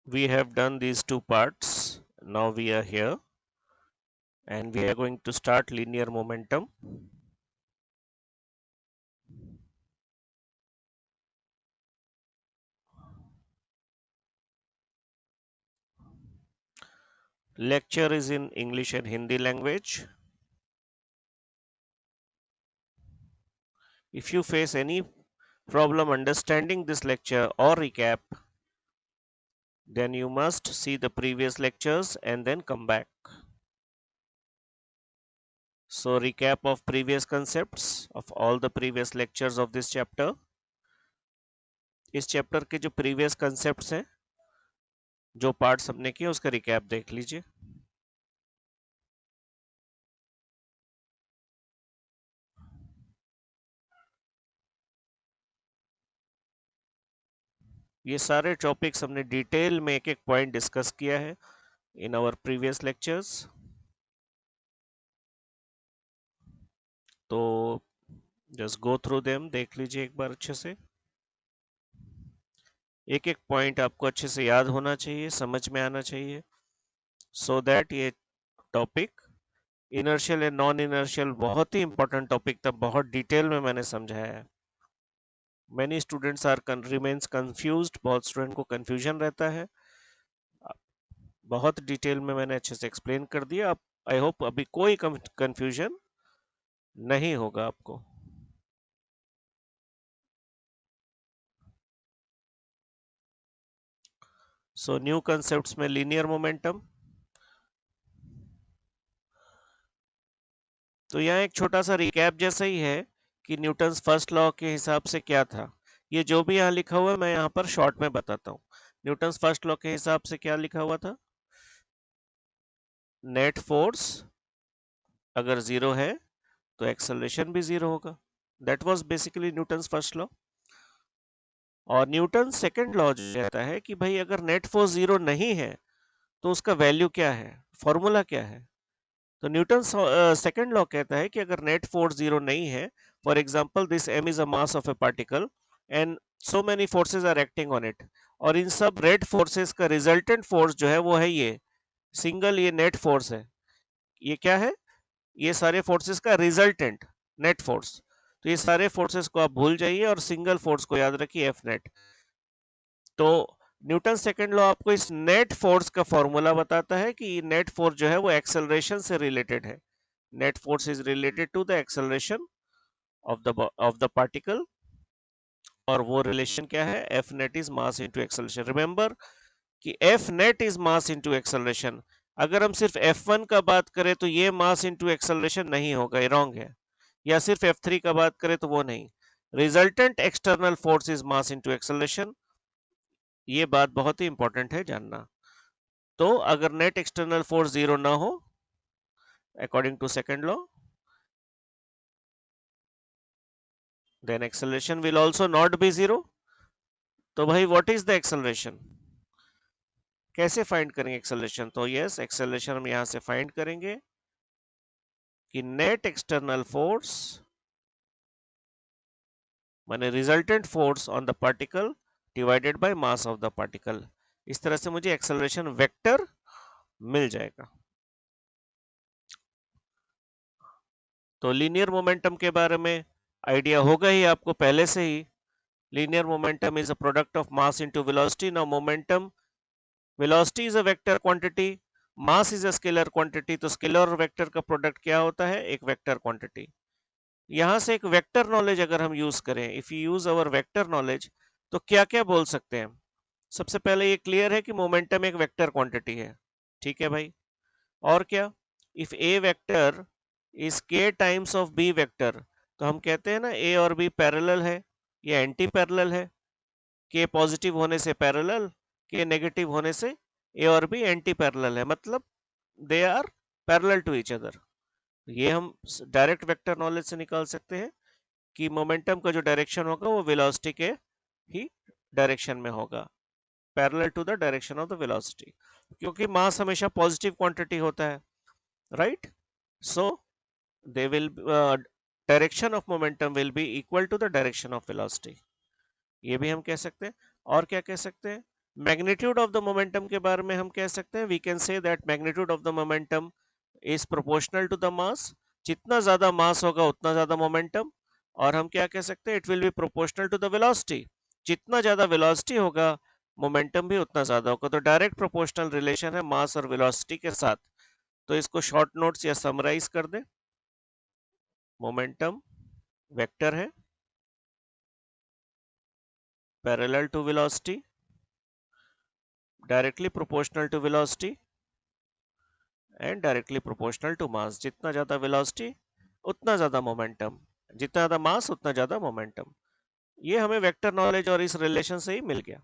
We have done these two parts. Now we are here and we are going to start linear momentum. Lecture is in English and Hindi language. If you face any problem understanding this lecture or recap, then you must see the previous lectures and then come back. So recap of previous concepts of all the previous lectures of this chapter. इस chapter के जो previous concepts हैं, जो parts हमने किए उसका recap देख लीजिए. ये सारे टॉपिक्स हमने डिटेल में एक एक पॉइंट डिस्कस किया है इन आवर प्रीवियस लेक्चर्स. तो जस्ट गो थ्रू देम, देख लीजिए एक बार अच्छे से. एक एक पॉइंट आपको अच्छे से याद होना चाहिए, समझ में आना चाहिए, सो दैट ये topic inertial and non inertial बहुत ही इंपॉर्टेंट टॉपिक था, बहुत डिटेल में मैंने समझाया है. Many students are remains confused, बहुत स्टूडेंट को कंफ्यूजन रहता है. बहुत डिटेल में मैंने अच्छे से एक्सप्लेन कर दिया. अब आई होप अभी कोई कंफ्यूजन नहीं होगा आपको. सो न्यू कंसेप्ट्स में लीनियर मोमेंटम. तो यहाँ एक छोटा सा रिकैप जैसा ही है कि न्यूटन्स फर्स्ट लॉ के हिसाब से क्या था. ये जो भी यहाँ लिखा हुआ है मैं यहाँ पर शॉर्ट में बताता हूँ. न्यूटन्स फर्स्ट लॉ के हिसाब से क्या लिखा हुआ था? नेट फोर्स अगर जीरो है तो एक्सेलरेशन भी जीरो होगा. That was basically Newton's first law. और न्यूटन सेकंड लॉ कहता है कि भाई अगर नेट फोर्स जीरो नहीं है तो उसका वैल्यू क्या है, फॉर्मूला क्या है. तो न्यूटन सेकंड लॉ कहता है कि अगर नेट फोर्स जीरो नहीं है, for example this m is a mass of a particle and so many forces are acting on it, और इन सब रेड फोर्सेस का रिजल्टेंट फोर्स जो है वो है ये सिंगल, ये नेट फोर्स है. ये क्या है? ये सारे फोर्सेस का रिजल्टेंट नेट फोर्स. तो ये सारे फोर्सेस को आप भूल जाइए और सिंगल फोर्स को याद रखिए, एफ नेट. तो न्यूटन सेकंड लॉ आपको इस नेट फोर्स का फॉर्मूला बताता है कि नेट फोर्स जो है वो एक्सेलरेशन से रिलेटेड है. Net force is related to the acceleration of the particle. और वो रिलेशन क्या है? F net is mass into acceleration. Remember कि F net is mass into acceleration. अगर हम सिर्फ F1 का बात करें तो ये मास इनटू एक्सेलरेशन नहीं होगा, ये रॉन्ग है. या सिर्फ F3 का बात करें तो वो नहीं. Resultant external force is mass into acceleration. ये बात बहुत ही इंपॉर्टेंट है जानना. तो अगर नेट एक्सटर्नल फोर्स जीरो ना हो according to second law, then acceleration will also not be zero. तो भाई व्हाट इज द एक्सेलरेशन? कैसे फाइंड करेंगे एक्सेलरेशन? तो यस, एक्सेलरेशन हम यहां से फाइंड करेंगे कि नेट एक्सटर्नल फोर्स माने resultant force on the particle divided by mass of the particle. इस तरह से मुझे एक्सेलरेशन वेक्टर मिल जाएगा. तो लीनियर मोमेंटम के बारे में आइडिया होगा ही आपको पहले से ही. Linear momentum is a product of mass into velocity. Now momentum, velocity is a vector quantity, mass is a scalar quantity. तो स्केलर और वेक्टर का प्रोडक्ट क्या होता है? एक वेक्टर क्वांटिटी. यहां से एक वेक्टर नॉलेज अगर हम यूज करें, if you use our vector knowledge, तो क्या क्या बोल सकते हैं? सबसे पहले ये क्लियर है कि मोमेंटम एक वेक्टर क्वांटिटी है. ठीक है भाई. और क्या? इफ ए वेक्टर इज के टाइम्स ऑफ बी वेक्टर, तो हम कहते हैं ना ए और बी पैरेलल है या एंटी पैरेलल है. के पॉजिटिव होने से पैरेलल, के नेगेटिव होने से ए और बी एंटी पैरेलल है, मतलब they are parallel to each other. ये हम डायरेक्ट वेक्टर नॉलेज से निकाल सकते हैं कि मोमेंटम का जो डायरेक्शन होगा वो वेलोसिटी के ही डायरेक्शन में होगा, parallel to the direction of the velocity, क्योंकि मास हमेशा पॉजिटिव क्वांटिटी होता है, right. So they will direction of momentum will be equal to the direction of velocity. ये भी हम कह सकते हैं. और क्या कह सकते हैं? मैग्नीट्यूड ऑफ द मोमेंटम के बारे में हम कह सकते हैं, we can say that magnitude of the momentum is proportional to the mass. जितना ज्यादा मास होगा उतना ज्यादा मोमेंटम। और हम क्या कह सकते हैं, it will be proportional to the velocity. जितना ज्यादा वेलोसिटी होगा मोमेंटम भी उतना ज्यादा होगा। तो डायरेक्ट प्रोपोर्शनल रिलेशन है मास और वेलोसिटी के साथ। तो इसको शॉर्ट नोट्स या समराइज कर दें। मोमेंटम वेक्टर है parallel to velocity, directly proportional to velocity and directly proportional to mass. जितना ज्यादा वेलोसिटी उतना ज्यादा मोमेंटम, जितना ज्यादा मास उतना ज्यादा मोमेंटम। ये हमें वेक्टर नॉलेज और इस रिलेशन से ही मिल गया।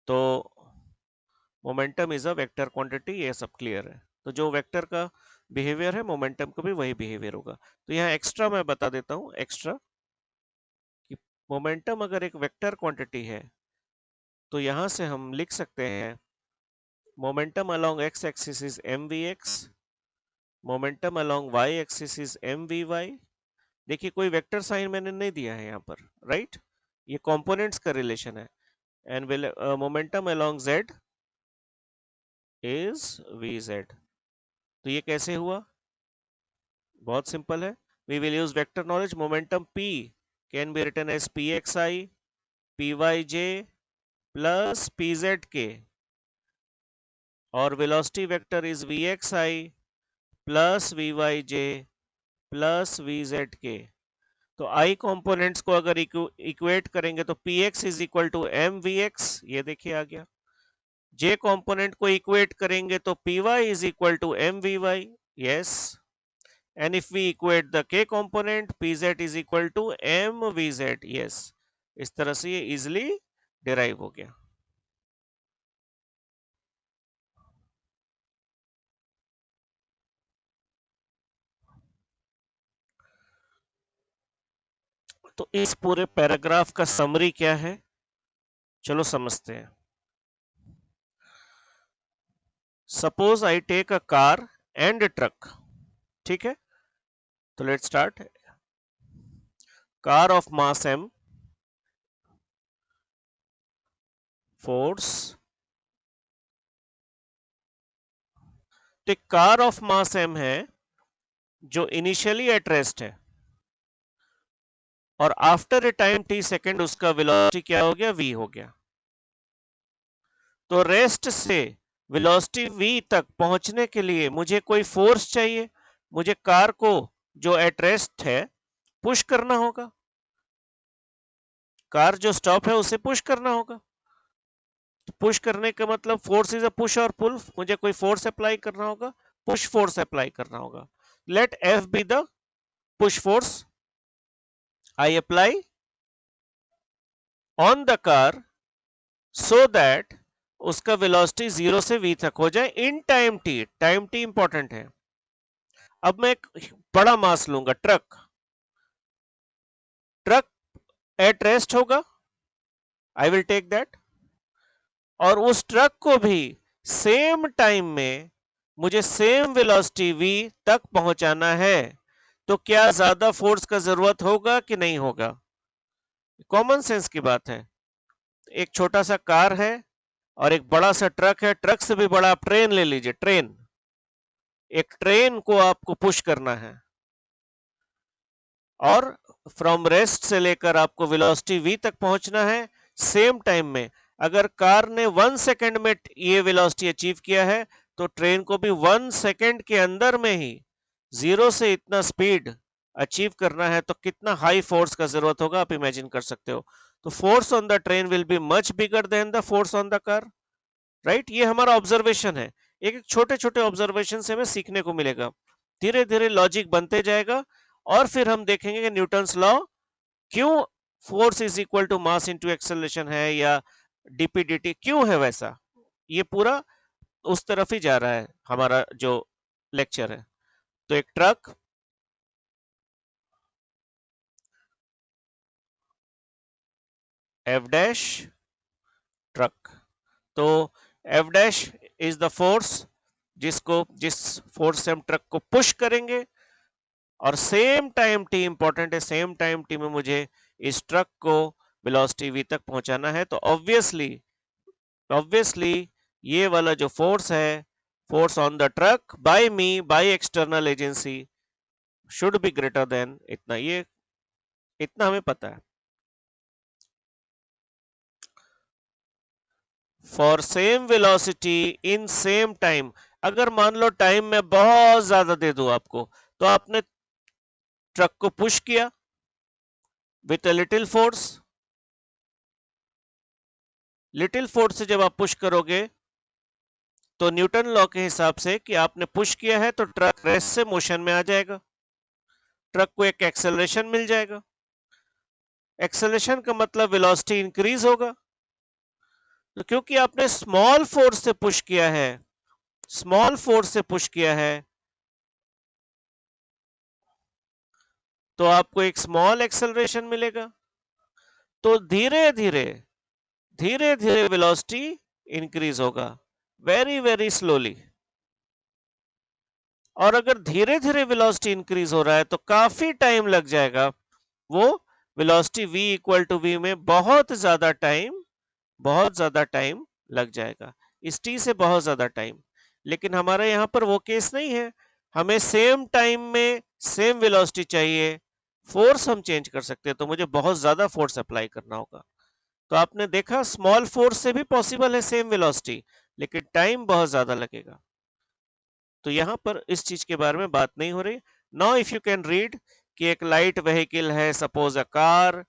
तो momentum is a vector quantity, ये सब क्लियर है। तो जो वेक्टर का बिहेवियर है मोमेंटम का भी वही बिहेवियर होगा। तो यहाँ एक्स्ट्रा मैं बता देता हूँ, एक्स्ट्रा कि मोमेंटम अगर एक वेक्टर क्वांटिटी है तो यहाँ से हम लिख सकते हैं momentum along x axis is mvx, momentum along y axis is mvy। देखिए कोई वेक्टर साइन मैंने नहीं दिया है यहाँ पर, राइट? ये कंपोनेंट्स का रिलेशन है। And momentum along z is vz। तो ये कैसे हुआ? बहुत सिंपल है। We will use vector knowledge. Momentum p can be written as pxi pyj plus pzk, और velocity vector is vxi plus vyj plus vzk। तो i components को अगर इक्वेट करेंगे तो px is equal to mvx, ये देखिए आ गया। j component को इक्वेट करेंगे तो py is equal to mvy, yes. And if we equate the k component, pz is equal to mvz, yes। इस तरह से ये इजिली डिराइव हो गया। तो इस पूरे पैराग्राफ का समरी क्या है, चलो समझते हैं। Suppose I take a car and a truck, ठीक है? तो let's start. Car of mass m, force. तो कार ऑफ मास m है जो इनिशियली एट रेस्ट है, और after a time t second उसका वेलोसिटी क्या हो गया? v हो गया। तो रेस्ट से वेलोसिटी v तक पहुंचने के लिए मुझे कोई फोर्स चाहिए। मुझे कार को जो एट रेस्ट है पुश करना होगा। कार जो स्टॉप है उसे पुश करना होगा। पुश करने का मतलब फोर्स इज अ पुश और पुल। मुझे कोई फोर्स अप्लाई करना होगा, पुश फोर्स अप्लाई करना होगा। Let F be the push force I apply on the car so that उसका वेलोसिटी 0 से v तक हो जाए in time t। Time t important है। अब मैं एक बड़ा मास लूंगा, ट्रक। ट्रक एट रेस्ट होगा, आई विल टेक दैट। और उस ट्रक को भी सेम टाइम में मुझे सेम वेलोसिटी v तक पहुंचाना है। तो क्या ज्यादा फोर्स का जरूरत होगा कि नहीं होगा? कॉमन सेंस की बात है। एक छोटा सा कार है और एक बड़ा सा ट्रक है। ट्रक से भी बड़ा आप ट्रेन ले लीजिए, ट्रेन। एक ट्रेन को आपको पुश करना है, और फ्रॉम रेस्ट से लेकर आपको वेलोसिटी v तक पहुंचना है सेम टाइम में। अगर कार ने 1 सेकंड में ये वेलोसिटी अचीव किया है तो ट्रेन को भी 1 सेकंड के अंदर में ही 0 से इतना स्पीड अचीव करना है। तो कितना हाई फोर्स का जरूरत होगा आप इमेजिन कर सकते हो। तो force on the train will be much bigger than the force on the car, right? ये हमारा ऑब्जर्वेशन है। एक छोटे छोटे ऑब्जर्वेशन से हमें सीखने को मिलेगा। धीरे धीरे लॉजिक बनते जाएगा, और फिर हम देखेंगे कि न्यूटन्स लॉ क्यों force is equal to mass into acceleration है, या डीपीडीटी क्यों है वैसा। ये पूरा उस तरफ ही जा रहा है हमारा जो लेक्चर है। तो एक ट्रक, एफ डैश, ट्रक। तो F dash is the force जिस फोर्स से हम ट्रक को पुश करेंगे, और सेम टाइम टी इंपॉर्टेंट है। सेम टाइम टी में मुझे इस ट्रक को वेलोसिटी v तक पहुंचाना है। तो ऑब्वियसली ऑब्वियसली ये वाला जो फोर्स है, force on the truck by me by external agency should be greater than इतना, ये इतना हमें पता है। For same velocity in same time, अगर मान लो टाइम में बहुत ज्यादा दे दूं आपको, तो आपने ट्रक को पुश किया with a little force, little force से जब आप पुश करोगे तो न्यूटन लॉ के हिसाब से कि आपने पुश किया है तो ट्रक रेस्ट से मोशन में आ जाएगा, ट्रक को एक एक्सेलरेशन मिल जाएगा। एक्सेलरेशन का मतलब वेलोसिटी इंक्रीज होगा। तो क्योंकि आपने स्मॉल फोर्स से पुश किया है, स्मॉल फोर्स से पुश किया है, तो आपको एक स्मॉल एक्सेलरेशन मिलेगा। तो धीरे धीरे धीरे धीरे वेलोसिटी इंक्रीज होगा, वेरी वेरी स्लोली। और अगर धीरे धीरे वेलोसिटी इंक्रीज हो रहा है तो काफी टाइम लग जाएगा, वो velocity v equal to v में बहुत ज्यादा टाइम लग जाएगा, इस t से बहुत ज्यादा टाइम। लेकिन हमारा यहाँ पर वो केस नहीं है, हमें सेम टाइम में सेम वेलोसिटी चाहिए, फोर्स हम चेंज कर सकते हैं, तो मुझे बहुत ज्यादा फोर्स अप्लाई करना होगा। तो आपने देखा स्मॉल फोर्स से भी पॉसिबल है सेम वेलोसिटी, लेकिन टाइम बहुत ज्यादा लगेगा। तो यहां पर इस चीज के बारे में बात नहीं हो रही। Now if you can read कि एक लाइट व्हीकल है, सपोज अ कार,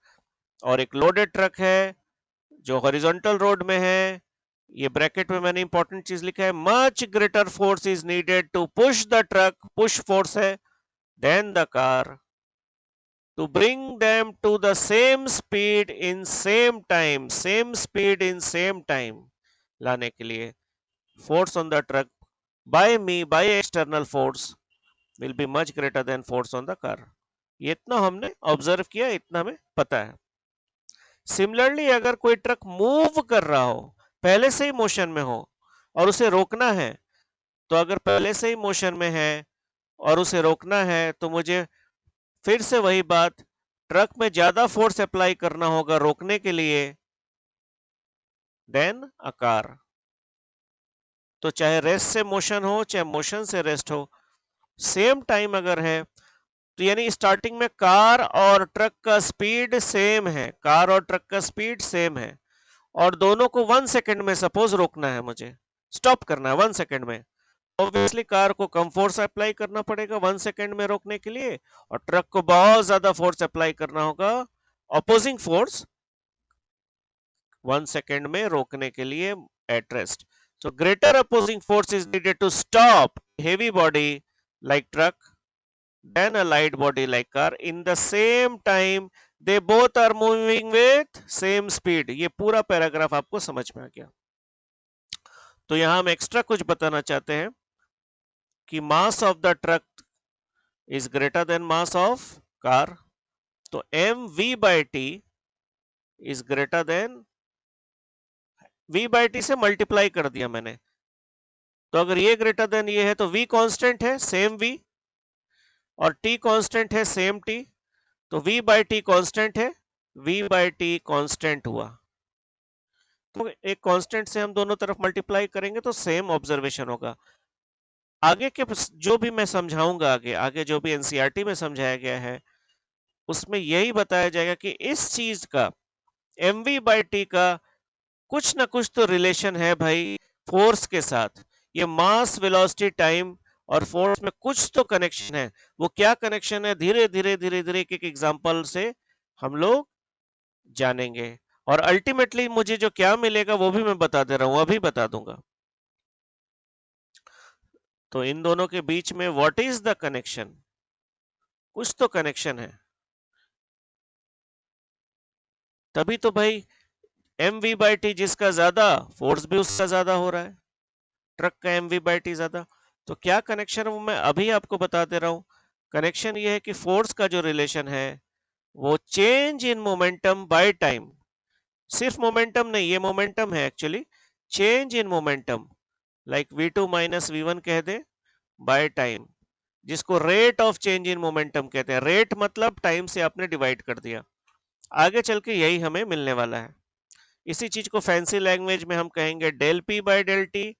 और एक लोडेड ट्रक है जो हॉरिजॉन्टल रोड में है। ये ब्रैकेट में मैंने इंपॉर्टेंट चीज लिखा है, much greater force is needed to push the truck, push force है, then the car to bring them to the same speed in same time, same speed in same time लाने के लिए force on the truck by me by external force will be much greater than force on the car। ये इतना हमने observe किया, इतना हमें पता है। सिमिलरली अगर कोई ट्रक मूव कर रहा हो, पहले से ही मोशन में हो और उसे रोकना है, तो अगर पहले से ही मोशन में है और उसे रोकना है तो मुझे फिर से वही बात, ट्रक में ज्यादा फोर्स अप्लाई करना होगा रोकने के लिए देन अ कार। तो चाहे रेस्ट से मोशन हो चाहे मोशन से रेस्ट हो, सेम टाइम अगर है, तो यानी स्टार्टिंग में कार और ट्रक का स्पीड सेम है, कार और ट्रक का स्पीड सेम है, और दोनों को 1 सेकंड में सपोज रोकना है, मुझे स्टॉप करना है 1 सेकंड में, ऑब्वियसली कार को कम फोर्स अप्लाई करना पड़ेगा 1 सेकंड में रोकने के लिए, और ट्रक को बहुत ज्यादा फोर्स अप्लाई करना होगा, अपोजिंग फोर्स 1 सेकंड में रोकने के लिए at rest. So greater opposing force is needed to stop heavy body like truck than a light body like car in the same time they both are moving with same speed। ये पूरा paragraph आपको समझ में आ गया। तो यहां हम extra कुछ बताना चाहते हैं कि मास of the truck is greater then mass of car, तो mv by t is greater than, v by t से मल्टीप्लाई कर दिया मैंने, तो अगर ये ग्रेटर देन ये है तो v कांस्टेंट है सेम v, और t कांस्टेंट है सेम t, तो v बाई टी कांस्टेंट है, v बाई टी कांस्टेंट हुआ, तो एक कांस्टेंट से हम दोनों तरफ मल्टीप्लाई करेंगे तो सेम ऑब्जर्वेशन होगा। आगे के जो भी मैं समझाऊंगा, आगे आगे जो भी एनसीईआरटी में समझाया गया है उसमें यही बताया जाएगा कि इस चीज का mv बाई टी का कुछ ना कुछ तो रिलेशन है भाई फोर्स के साथ। ये मास वेलोसिटी टाइम और फोर्स में कुछ तो कनेक्शन है, वो क्या कनेक्शन है धीरे धीरे धीरे धीरे एक एग्जांपल से हम लोग जानेंगे, और अल्टीमेटली मुझे जो क्या मिलेगा वो भी मैं बता दे रहा हूं, अभी बता दूंगा। तो इन दोनों के बीच में व्हाट इज द कनेक्शन, कुछ तो कनेक्शन है, तभी तो भाई mv बाई टी जिसका ज्यादा फोर्स भी उसका ज्यादा हो रहा है, ट्रक का mv बाई टी ज्यादा। तो क्या कनेक्शन है वो मैं अभी आपको बता दे रहा हूं। कनेक्शन ये है कि फोर्स का जो रिलेशन है वो change in momentum by time, सिर्फ मोमेंटम नहीं, ये मोमेंटम है actually, change in momentum like v2 minus v1 कह दे बाय टाइम, जिसको rate of change in momentum कहते हैं। रेट मतलब टाइम से आपने डिवाइड कर दिया, आगे चल के यही हमें मिलने वाला है। इसी चीज को फैंसी लैंग्वेज में हम कहेंगे del P by del T,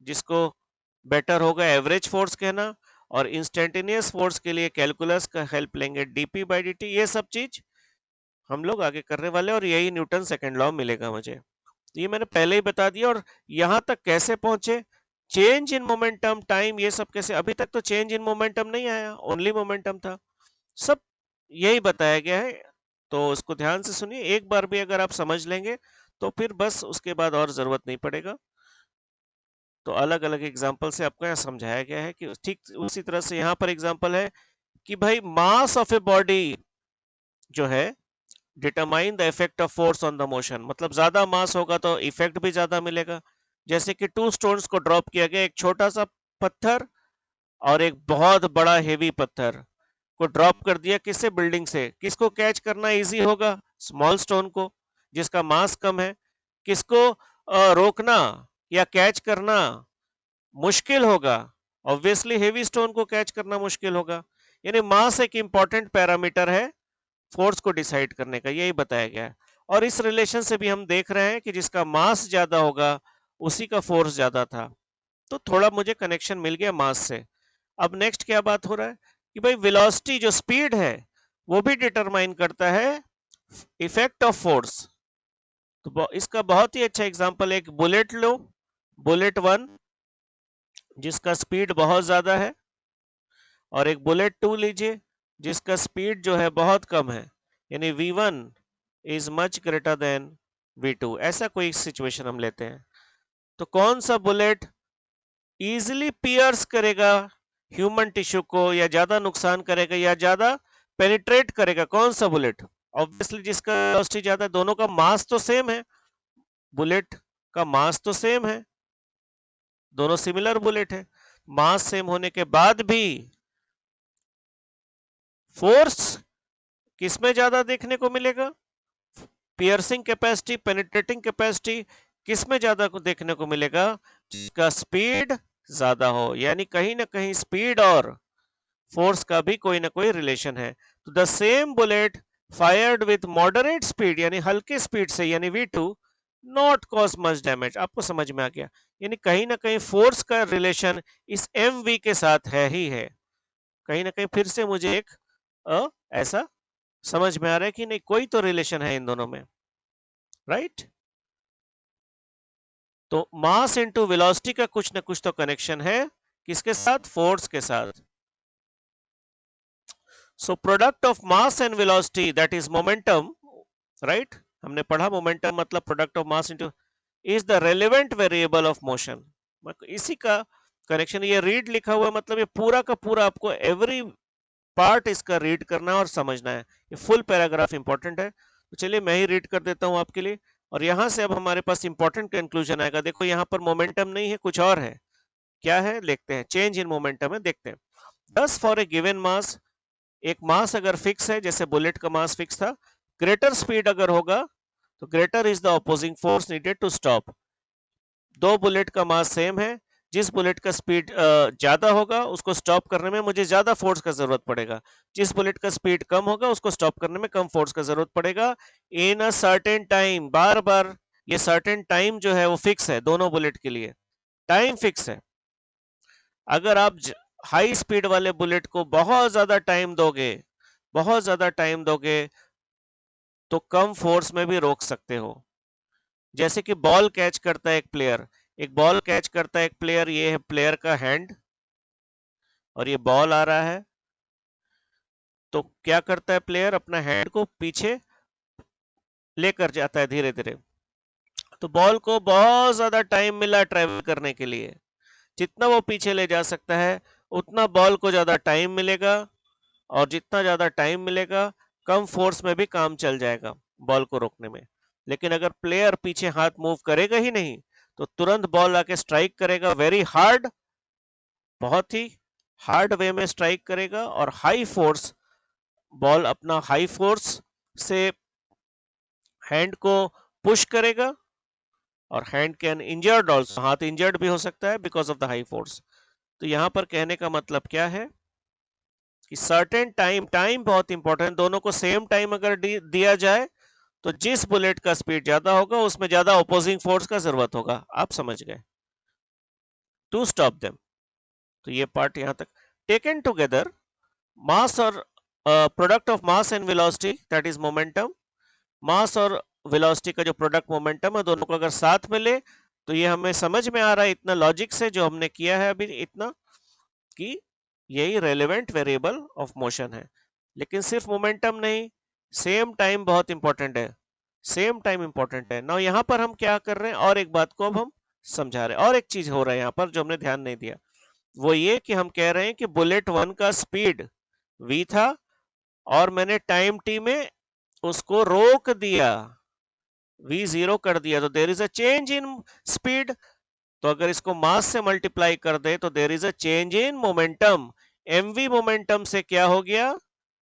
जिसको बेटर होगा एवरेज फोर्स कहना, और इंस्टेंटेनियस फोर्स के लिए कैलकुलस का हेल्प लेंगे डीपी बाय डी टी। ये सब चीज हम लोग आगे करने वाले, और यही न्यूटन सेकेंड लॉ मिलेगा मुझे। तो ये मैंने पहले ही बता दिया। और यहां तक कैसे पहुंचे, चेंज इन मोमेंटम, टाइम, ये सब कैसे, अभी तक तो चेंज इन मोमेंटम नहीं आया, ओनली मोमेंटम था, सब यही बताया गया है। तो उसको ध्यान से सुनिए, एक बार भी अगर आप समझ लेंगे तो फिर बस उसके बाद और जरूरत नहीं पड़ेगा। तो अलग अलग एग्जाम्पल से आपको यहाँ समझाया गया है कि ठीक उसी तरह से यहाँ पर एग्जाम्पल है कि भाई मास ऑफ ए बॉडी जो है determine the effect of force on the motion, मतलब ज्यादा मास होगा तो इफेक्ट भी ज्यादा मिलेगा। जैसे कि 2 स्टोन्स को ड्रॉप किया गया, एक छोटा सा पत्थर और एक बहुत बड़ा हेवी पत्थर को ड्रॉप कर दिया, किससे, बिल्डिंग से। किसको कैच करना इजी होगा, स्मॉल स्टोन को जिसका मास कम है। किसको रोकना या कैच करना मुश्किल होगा, ऑब्वियसली हेवी स्टोन को कैच करना मुश्किल होगा। यानी मास एक इंपॉर्टेंट पैरामीटर है फोर्स को डिसाइड करने का, यही बताया गया है। और इस रिलेशन से भी हम देख रहे हैं कि जिसका मास ज्यादा होगा उसी का फोर्स ज्यादा था। तो थोड़ा मुझे कनेक्शन मिल गया मास से। अब नेक्स्ट क्या बात हो रहा है कि भाई वेलोसिटी जो स्पीड है वो भी डिटरमाइन करता है इफेक्ट ऑफ फोर्स। तो इसका बहुत ही अच्छा एग्जांपल, एक बुलेट लो, बुलेट 1 जिसका स्पीड बहुत ज्यादा है, और एक बुलेट 2 लीजिए जिसका स्पीड जो है बहुत कम है, यानी v1 is much greater than v2। ऐसा कोई सिचुएशन हम लेते हैं, तो कौन सा बुलेट इजिली पियर्स करेगा ह्यूमन टिश्यू को, या ज्यादा नुकसान करेगा या ज्यादा पेनिट्रेट करेगा, कौन सा बुलेट? ऑब्वियसली जिसका वेलोसिटी ज्यादा है। दोनों का मास तो सेम है, बुलेट का मास तो सेम है, दोनों सिमिलर बुलेट है। मास सेम होने के बाद भी फोर्स किसमें ज्यादा देखने को मिलेगा, पियर्सिंग कैपेसिटी, पेनिट्रेटिंग कैपेसिटी किसमें ज्यादा देखने को मिलेगा, जिसका स्पीड ज्यादा हो। यानी कहीं ना कहीं स्पीड और फोर्स का भी कोई ना कोई रिलेशन है। तो the same bullet fired with moderate speed, यानी हल्के स्पीड से, यानी v2 not cause much damage. आपको समझ में आ गया, यानी कहीं ना कहीं फोर्स का रिलेशन इस mv के साथ है ही है। कहीं ना कहीं फिर से मुझे एक ऐसा समझ में आ रहा है कि नहीं, कोई तो रिलेशन है इन दोनों में, राइट? तो मास इनटू वेलोसिटी का कुछ ना कुछ तो कनेक्शन है, किसके साथ, फोर्स के साथ। So product of mass and velocity that is momentum, right? हमने पढ़ा मोमेंटम मतलब product of mass into is the relevant variable of motion. इसी का कनेक्शन, ये रीड लिखा हुआ मतलब ये पूरा का पूरा आपको एवरी पार्ट इसका रीड करना और समझना है। ये फुल पैराग्राफ इंपॉर्टेंट है, तो चलिए मैं ही रीड कर देता हूं आपके लिए। और यहां से अब हमारे पास इंपॉर्टेंट कंक्लूजन आएगा। देखो यहां पर मोमेंटम नहीं है, कुछ और है। क्या है, देखते हैं। चेंज इन मोमेंटम है, देखते हैं। 10 फॉर ए गिवन मास, एक मास अगर फिक्स है, जैसे बुलेट का मास फिक्स था, ग्रेटर स्पीड अगर होगा तो greater is the opposing force needed to stop. दो बुलेट का मास सेम है, जिस बुलेट का स्पीड ज्यादा होगा उसको स्टॉप करने में मुझे ज्यादा फोर्स का जरूरत पड़ेगा, जिस बुलेट का स्पीड कम होगा उसको स्टॉप करने में कम फोर्स का जरूरत पड़ेगा। इन अ सर्टेन टाइम, बार बार ये सर्टेन टाइम जो है वो फिक्स है, दोनों बुलेट के लिए टाइम फिक्स है। अगर आप हाई स्पीड वाले बुलेट को बहुत ज्यादा टाइम दोगे, बहुत ज्यादा टाइम दोगे, तो कम फोर्स में भी रोक सकते हो। जैसे कि बॉल कैच करता है एक प्लेयर, एक बॉल कैच करता है एक प्लेयर, ये है प्लेयर का हैंड, और ये बॉल आ रहा है। तो क्या करता है प्लेयर, अपना हैंड को पीछे लेकर जाता है धीरे धीरे। तो बॉल को बहुत ज्यादा टाइम मिला ट्रेवल करने के लिए, जितना वो पीछे ले जा सकता है उतना बॉल को ज्यादा टाइम मिलेगा, और जितना ज्यादा टाइम मिलेगा कम फोर्स में भी काम चल जाएगा बॉल को रोकने में। लेकिन अगर प्लेयर पीछे हाथ मूव करेगा ही नहीं तो तुरंत बॉल आके स्ट्राइक करेगा, वेरी हार्ड, बहुत ही हार्ड वे में स्ट्राइक करेगा, और हाई फोर्स, बॉल अपना हाई फोर्स से हैंड को पुश करेगा, और हैंड कैन इंजर्ड ऑल्सो, हाथ इंजर्ड भी हो सकता है because of the high force. तो यहां पर कहने का मतलब क्या है कि सर्टेन टाइम, टाइम बहुत इंपॉर्टेंट, दोनों को सेम टाइम अगर दिया जाए तो जिस बुलेट का स्पीड ज्यादा होगा उसमें ज्यादा ऑपोजिंग फोर्स का जरूरत होगा, आप समझ गए, टू स्टॉप देम। तो ये पार्ट यहां तक। टेकन टुगेदर, मास और product of mass and velocity that is momentum, mass और वेलोसिटी का जो प्रोडक्ट मोमेंटम है दोनों को अगर साथ में ले तो ये हमें समझ में आ रहा है इतना लॉजिक से जो हमने किया है अभी इतना, कि यही रेलेवेंट वेरिएबल ऑफ मोशन है। लेकिन सिर्फ मोमेंटम नहीं, सेम टाइम बहुत इंपॉर्टेंट है, सेम टाइम इंपॉर्टेंट है ना। यहाँ पर हम क्या कर रहे हैं, और एक बात को अब हम समझा रहे हैं, और एक चीज हो रहा है यहाँ पर जो हमने ध्यान नहीं दिया, वो ये कि हम कह रहे हैं कि बुलेट वन का स्पीड v था और मैंने टाइम t में उसको रोक दिया, v जीरो कर दिया, तो there is a change in speed. तो अगर इसको मास से मल्टीप्लाई कर दे तो there is a change in momentum. mv momentum से क्या हो गया,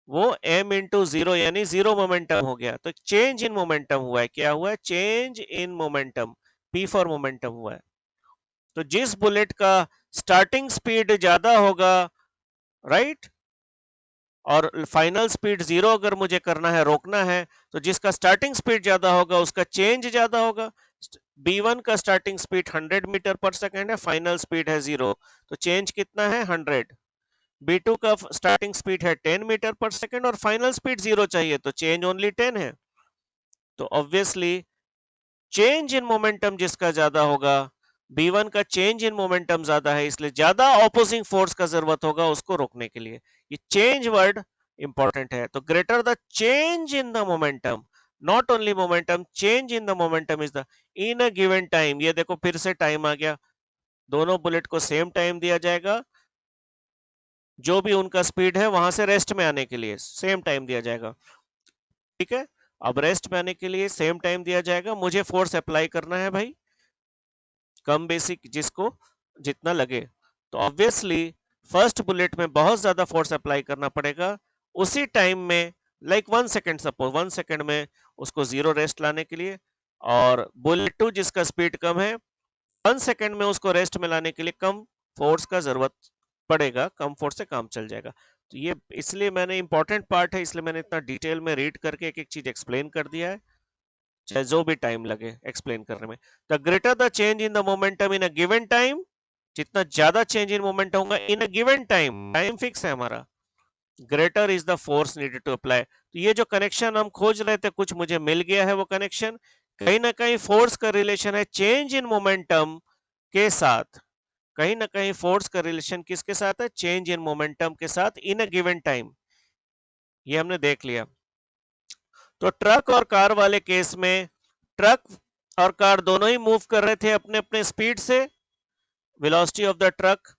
वो m इंटू जीरो यानी जीरो मोमेंटम हो गया। तो चेंज इन मोमेंटम हुआ है, क्या हुआ है, change in momentum, p for momentum हुआ है। तो जिस बुलेट का स्टार्टिंग स्पीड ज्यादा होगा, राइट, और फाइनल स्पीड जीरो अगर मुझे करना है, रोकना है, तो जिसका स्टार्टिंग स्पीड ज्यादा होगा उसका चेंज ज्यादा होगा। b1 का स्टार्टिंग स्पीड 100 मीटर पर सेकेंड है, फाइनल स्पीड है जीरो, तो चेंज कितना है 100। b2 का स्टार्टिंग स्पीड है 10 मीटर पर सेकेंड और फाइनल स्पीड जीरो चाहिए, तो चेंज ओनली 10 है। तो ऑब्वियसली चेंज इन मोमेंटम जिसका ज्यादा होगा, b1 का चेंज इन मोमेंटम ज्यादा है, इसलिए ज्यादा ऑपोजिंग फोर्स का जरूरत होगा उसको रोकने के लिए। ये चेंज वर्ड इंपॉर्टेंट है। तो greater the change in the momentum, not only momentum, change in the momentum is the in a given time. ये देखो फिर से टाइम आ गया, दोनों बुलेट को सेम टाइम दिया जाएगा, जो भी उनका स्पीड है वहां से रेस्ट में आने के लिए सेम टाइम दिया जाएगा, ठीक है। अब रेस्ट में आने के लिए सेम टाइम दिया जाएगा, मुझे फोर्स अप्लाई करना है भाई, कम बेसिक जिसको जितना लगे। तो ऑब्वियसली फर्स्ट बुलेट में बहुत ज्यादा फोर्स अप्लाई करना पड़ेगा उसी टाइम में, लाइक 1 सेकेंड, सपोज 1 सेकेंड में उसको जीरो रेस्ट लाने के लिए। और बुलेट टू जिसका स्पीड कम है, 1 सेकेंड में उसको रेस्ट में लाने के लिए कम फोर्स का जरूरत पड़ेगा, कम फोर्स से काम चल जाएगा। तो ये इसलिए मैंने इंपॉर्टेंट पार्ट है, इसलिए मैंने इतना डिटेल में रीड करके एक एक चीज एक्सप्लेन कर दिया है, चाहे जो भी टाइम लगे एक्सप्लेन करने में। The greater the change in the momentum in a given time, जितना ज्यादा चेंज इन मोमेंटम होगा in a given time, time fix है हमारा, greater is the force needed to apply. तो ये जो कनेक्शन हम खोज रहे थे कुछ मुझे मिल गया है, वो कनेक्शन कहीं ना कहीं फोर्स का रिलेशन है चेंज इन मोमेंटम के साथ, कहीं ना कहीं फोर्स का रिलेशन किसके साथ है, चेंज इन मोमेंटम के साथ इन अ गिवन टाइम। ये हमने देख लिया। तो ट्रक और कार वाले केस में ट्रक और कार दोनों ही मूव कर रहे थे अपने अपने स्पीड से, वेलोसिटी ऑफ द ट्रक,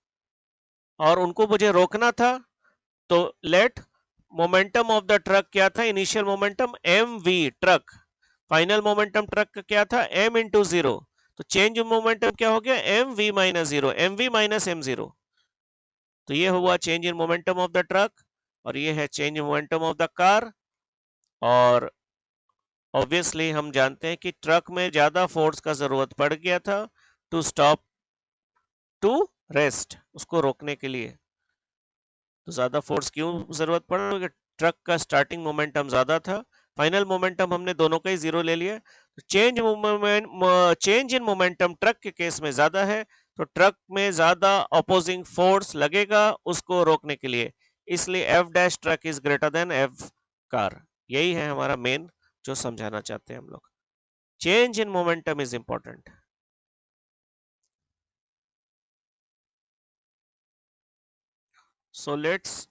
और उनको मुझे रोकना था। तो let momentum of the truck क्या था, initial momentum M V truck, final momentum truck का क्या था एम इंटू जीरो। तो चेंज इन मोमेंटम क्या हो गया, M V minus zero, M V minus M zero. तो ये हुआ change in momentum of the truck, और ये है change in momentum of the car. और ऑब्वियसली हम जानते हैं कि ट्रक में ज्यादा फोर्स का जरूरत पड़ गया था टू स्टॉप, टू रेस्ट, उसको रोकने के लिए। तो ज्यादा फोर्स क्यों जरूरत पड़ा, क्योंकि ट्रक का स्टार्टिंग मोमेंटम ज्यादा था, फाइनल मोमेंटम हमने दोनों का ही जीरो ले लिया। तो चेंज इन मोमेंटम ट्रक के केस में ज्यादा है, तो ट्रक में ज्यादा अपोजिंग फोर्स लगेगा उसको रोकने के लिए, इसलिए F dash truck is greater than F car. यही है हमारा मेन जो समझाना चाहते हैं हम लोग, change in momentum is important. So let's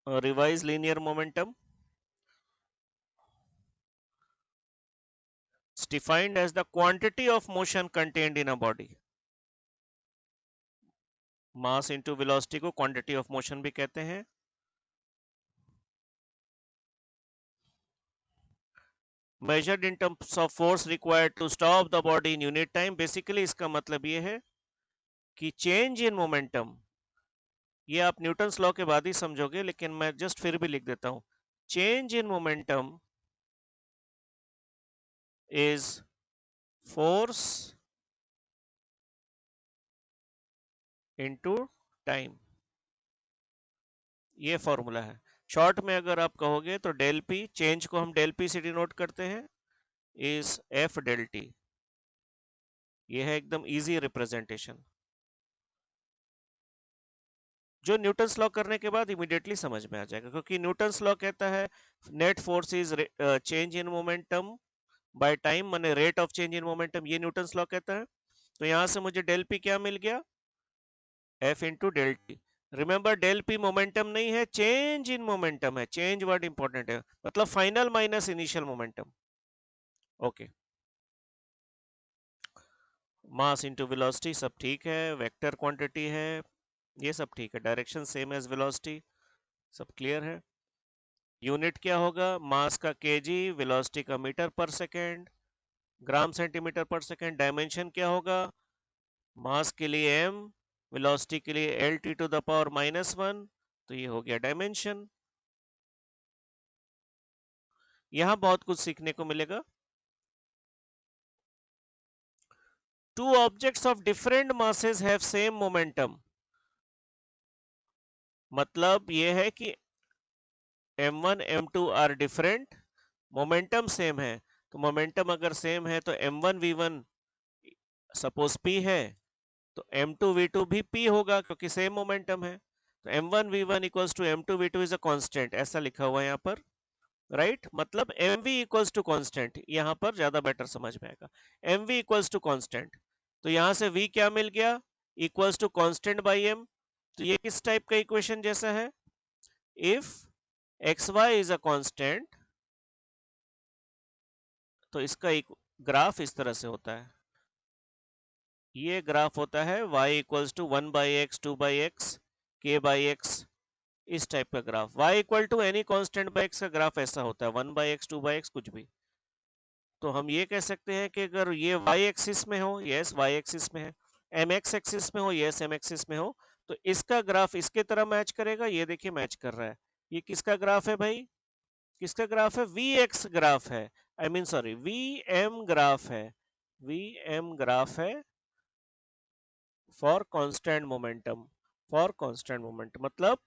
revise linear momentum. It's defined as the quantity of motion contained in a body. Mass into velocity को quantity of motion भी कहते हैं। Measured in terms of force required to stop the body in unit time. Basically इसका मतलब ये है कि change in momentum, ये आप न्यूटन्स लॉ के बाद ही समझोगे, लेकिन मैं जस्ट फिर भी लिख देता हूं। Change in momentum is force into time, ये फॉर्मूला है। शॉर्ट में अगर आप कहोगे तो डेल पी, चेंज को हम डेल पी से डिनोट करते हैं, इज एफ डेल टी। ये है एकदम इजी रिप्रेजेंटेशन, जो न्यूटन्स लॉ करने के बाद इमीडिएटली समझ में आ जाएगा, क्योंकि न्यूटन्स लॉ कहता है net force is change in momentum by time, माने rate of change in momentum, ये न्यूटन्स लॉ कहता है। तो यहां से मुझे डेल पी क्या मिल गया, F into del T. Remember del P momentum नहीं है, चेंज इन मोमेंटम है, चेंज वर्ड इंपॉर्टेंट है, मतलब final minus initial momentum. Okay, mass into velocity सब ठीक है, वेक्टर क्वांटिटी है, ये सब ठीक है, डायरेक्शन सेम एज वेलोसिटी, सब क्लियर है। यूनिट क्या होगा, मास का केजी, वेलोसिटी का मीटर पर सेकेंड, ग्राम सेंटीमीटर पर सेकेंड। डायमेंशन क्या होगा, मास के लिए m, वेलोसिटी के लिए L T to the power -1, तो ये हो गया डायमेंशन। यहां बहुत कुछ सीखने को मिलेगा। Two objects of different masses have same momentum, मतलब ये है कि m1 m2 are different, momentum same है। तो मोमेंटम अगर सेम है तो m1 v1 सपोज p है, तो m2 v2 भी p होगा, क्योंकि सेम मोमेंटम है। तो m1 v1 equals to m2 v2 is a constant, ऐसा लिखा हुआ है यहाँ पर, राइट मतलब mv इक्वल्स टू कांस्टेंट, यहाँ पर ज्यादा बेटर समझ में आएगा। mv इक्वल्स टू कांस्टेंट, तो यहाँ से v क्या मिल गया, equals to constant by m। तो ये किस टाइप का इक्वेशन जैसा है, if xy is a constant, तो इसका एक ग्राफ इस तरह से होता है, ये ग्राफ होता है y equals to 1/x 2/x k/x, इस टाइप का graph. y equal to any constant by x का ग्राफ ऐसा होता है, 1/x 2/x कुछ भी। तो हम ये कह सकते हैं कि अगर ये y एक्सिस में हो, यस y एक्सिस में है, mx एक्सिस में हो, यस m एक्सिस में हो, तो इसका ग्राफ इसके तरह मैच करेगा, ये देखिए मैच कर रहा है। ये किसका ग्राफ है भाई, किसका ग्राफ है, vx ग्राफ है, I mean sorry vm graph है, vm ग्राफ है for constant momentum, for constant momentum मतलब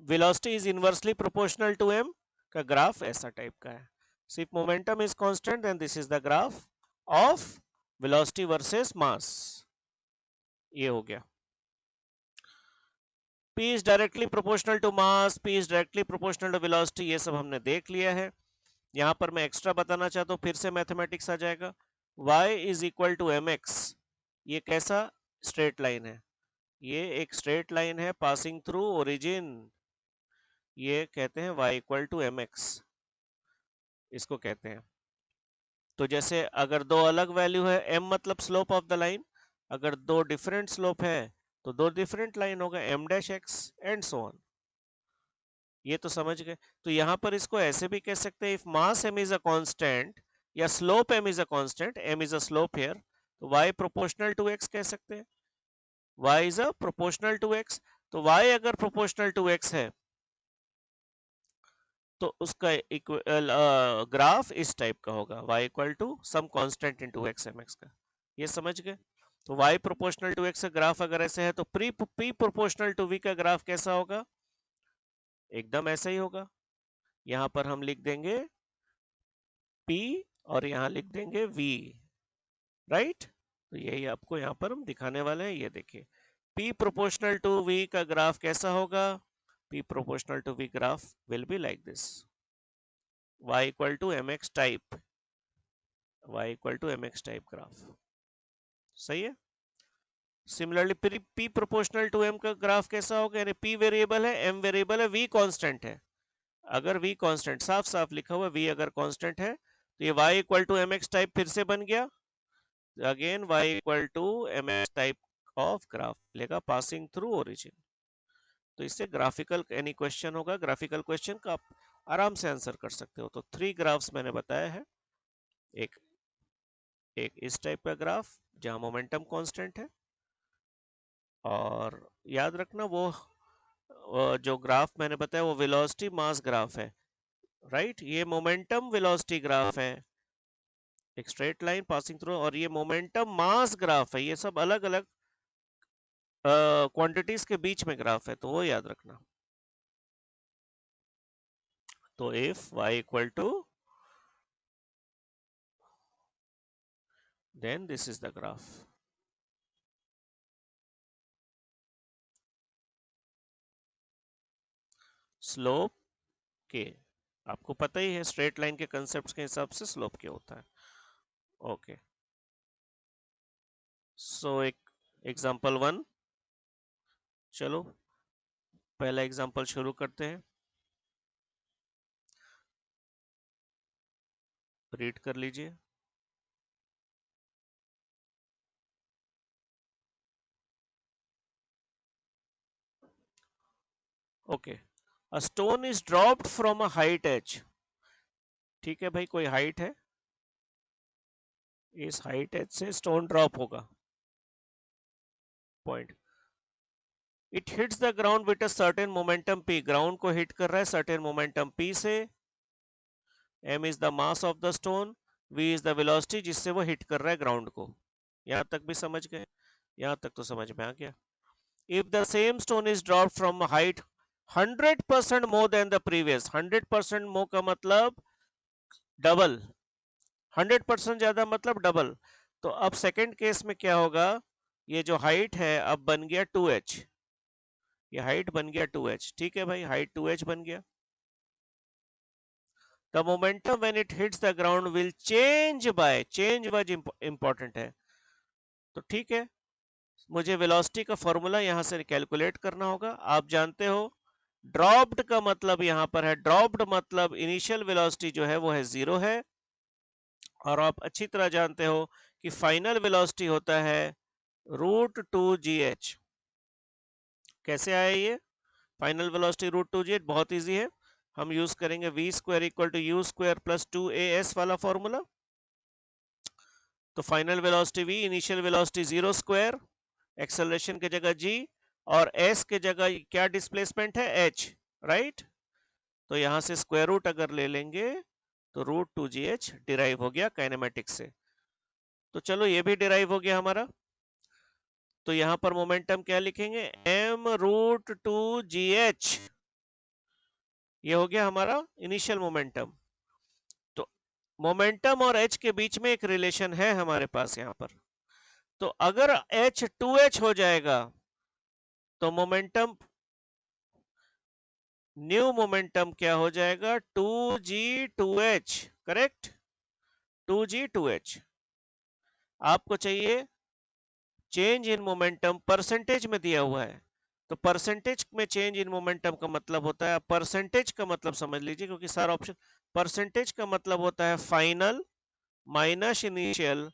velocity is inversely proportional to m का ग्राफ ऐसा टाइप का है। सिर्फ momentum is constant and this is the graph of velocity versus mass, ये हो गया। p is directly proportional to mass, p is directly proportional to velocity, ये सब हमने देख लिया है। यहाँ पर मैं एक्स्ट्रा बताना चाहता हूँ, फिर से मैथमेटिक्स आ जाएगा। y is equal to mx, ये कैसा स्ट्रेट लाइन है, ये एक स्ट्रेट लाइन है पासिंग थ्रू ओरिजिन, ये कहते हैं y इक्वल टू mx, इसको कहते हैं। तो जैसे अगर दो अलग वैल्यू है, m मतलब स्लोप ऑफ द लाइन, अगर दो डिफरेंट स्लोप है तो दो डिफरेंट लाइन होगा, m dash x and so on, ये तो समझ गए। तो यहाँ पर इसको ऐसे भी कह सकते हैं, if mass m is a constant या slope m is a constant, m is a slope here, तो y प्रोपोर्शनल टू x कह सकते हैं, y is a proportional to x। तो y अगर प्रोपोर्शनल टू x है तो उसका ग्राफ इस टाइप का होगा, y equal to some constant into x mx का, ये समझ गए। तो y प्रोपोर्शनल टू x का ग्राफ अगर ऐसे है तो p प्रोपोर्शनल टू v का ग्राफ कैसा होगा, एकदम ऐसा ही होगा। यहाँ पर हम लिख देंगे p और यहाँ लिख देंगे v, राइट। तो यही आपको यहाँ पर हम दिखाने वाले हैं, ये देखिए p प्रोपोर्शनल टू v का ग्राफ कैसा होगा, p proportional to v graph will be like this, y equal to mx type, y equal to mx type graph, सही है। Similarly p proportional to m का ग्राफ कैसा होगा, यानी p variable है, m वेरिएबल है, v कांस्टेंट है। अगर v कांस्टेंट साफ साफ लिखा हुआ v अगर कांस्टेंट है तो ये y equal to mx type फिर से बन गया, again y equal to mx type of graph लेगा पासिंग थ्रू ओरिजिन। तो इससे ग्राफिकल एनी क्वेश्चन होगा, ग्राफिकल क्वेश्चन का आप आराम से आंसर कर सकते हो। तो 3 ग्राफ्स मैंने बताया है, एक एक इस टाइप का ग्राफ जहां मोमेंटम कांस्टेंट है, और याद रखना वो जो ग्राफ मैंने बताया वो वेलोसिटी मास ग्राफ है, राइट। ये मोमेंटम वेलोसिटी ग्राफ है, एक स्ट्रेट लाइन पासिंग थ्रू, और ये मोमेंटम मास ग्राफ है, ये सब अलग अलग क्वांटिटीज के बीच में ग्राफ है, तो वो याद रखना। तो if y equal to, then this is the graph. Slope के आपको पता ही है, स्ट्रेट लाइन के कंसेप्ट के हिसाब से स्लोप के होता है. ओके, सो एक एग्जांपल 1, चलो पहला एग्जांपल शुरू करते हैं. रीड कर लीजिए. Okay, a stone is dropped from a height h. ठीक है भाई, कोई हाइट है, इस हाइट h से स्टोन ड्रॉप होगा. Point, it hits the ground with a certain momentum p. Ground को हिट कर रहा है सर्टेन मोमेंटम p से. m is the mass of the stone, v is the velocity जिससे वो हिट कर रहा है ग्राउंड को. यहां तक भी समझ गए? यहां तक तो समझ में आ गया. If the same stone is dropped from a height 100% more than the previous, 100% more का मतलब डबल, 100% ज्यादा मतलब डबल. तो अब सेकंड केस में क्या होगा, ये जो हाइट है अब बन गया 2h. ये हाइट बन गया 2h. ठीक है भाई, हाइट 2h बन गया. The momentum when it hits the ground will change by, change was important है. तो ठीक है, मुझे वेलोसिटी का फॉर्मूला यहां से कैलकुलेट करना होगा. आप जानते हो ड्रॉप्ड का मतलब यहां पर है, ड्रॉप्ड मतलब इनिशियल वेलोसिटी जो है वो है 0 है. और आप अच्छी तरह जानते हो कि फाइनल वेलोसिटी होता है √2gh. कैसे आया ये फाइनल वेलोसिटी √2gh? बहुत इजी है, हम यूज करेंगे v square equal to u square plus 2as वाला फॉर्मूला. तो final velocity v, initial velocity 0 square, acceleration की जगह g, और s के जगह क्या डिस्प्लेसमेंट है h, राइट. तो यहां से स्क्वायर रूट अगर ले लेंगे तो √2gh डिराइव हो गया काइनेमेटिक्स से. तो चलो ये भी डिराइव हो गया हमारा. तो यहां पर मोमेंटम क्या लिखेंगे, m√2gh. ये हो गया हमारा इनिशियल मोमेंटम. तो मोमेंटम और h के बीच में एक रिलेशन है हमारे पास यहां पर. तो अगर h 2h हो जाएगा तो मोमेंटम, न्यू मोमेंटम क्या हो जाएगा, 2g2h. Correct, 2g2h. आपको चाहिए चेंज इन मोमेंटम परसेंटेज में दिया हुआ है. तो परसेंटेज में चेंज इन मोमेंटम का मतलब होता है, परसेंटेज का मतलब समझ लीजिए क्योंकि सारा ऑप्शन, परसेंटेज का मतलब होता है final minus initial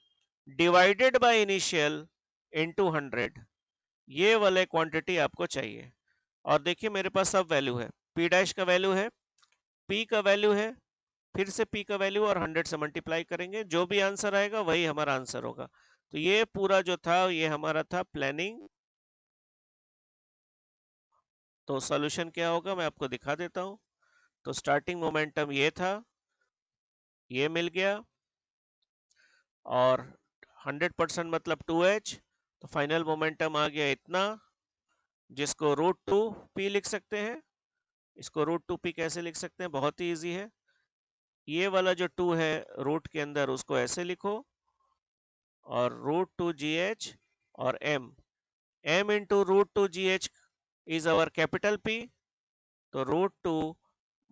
divided by initial into 100. ये वाले क्वांटिटी आपको चाहिए. और देखिए मेरे पास सब वैल्यू है, p डैश का वैल्यू है, p का वैल्यू है, फिर से p का वैल्यू और 100 से मल्टीप्लाई करेंगे, जो भी आंसर आएगा वही हमारा आंसर होगा. तो ये पूरा जो था ये हमारा था प्लानिंग. तो सॉल्यूशन क्या होगा मैं आपको दिखा देता हूं. तो स्टार्टिंग मोमेंटम ये था, ये मिल गया, और 100% मतलब 2h. तो फाइनल मोमेंटम आ गया इतना, जिसको √2p लिख सकते हैं. इसको √2p कैसे लिख सकते हैं, बहुत ही इजी है. ये वाला जो 2 है रूट के अंदर उसको ऐसे लिखो, और √2gh और m into √2gh is our capital P. तो √2,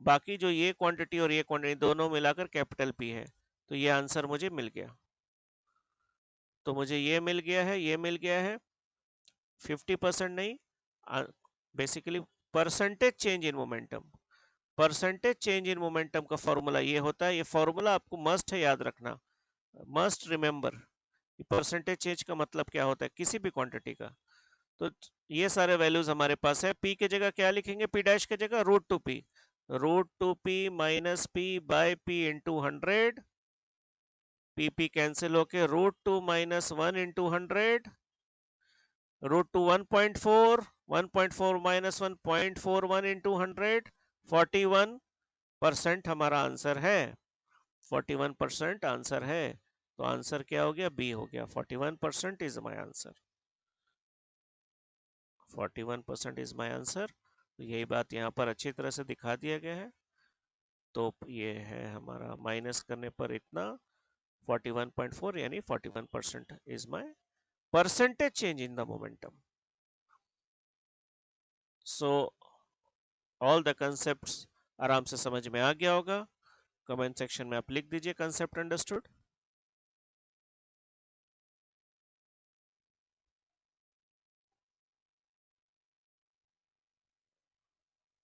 बाकी जो ये क्वांटिटी और ये क्वांटिटी दोनों मिलाकर कैपिटल P है. तो ये आंसर मुझे मिल गया. तो मुझे ये मिल गया है, ये मिल गया है. 50% नहीं, basically percentage change in momentum. Percentage change in momentum का फॉर्मूला ये होता है. ये फॉर्मूला आपको मस्ट है याद रखना, मस्ट रिमेंबर. परसेंटेज चेंज का मतलब क्या होता है किसी भी क्वांटिटी का. तो ये सारे वैल्यूज हमारे पास है. p के जगह क्या लिखेंगे, p डैश के जगह √2p, √2p minus p by p into 100. p cancel होके √2 माइनस 1 इंटू 100, √2 1.4, 1.4 माइनस 1.41 इंटू 100, 41% हमारा आंसर है. 41% आंसर है. तो आंसर क्या हो गया, बी हो गया. 41% is my answer. 41% is my answer. तो यही बात यहाँ पर अच्छी तरह से दिखा दिया गया है. तो ये है हमारा माइनस करने पर इतना 41.4 यानी 41% is my percentage change in the momentum. So all the concepts आराम से समझ में आ गया होगा. कमेंट सेक्शन में आप लिख दीजिए कंसेप्ट अंडरस्टूड.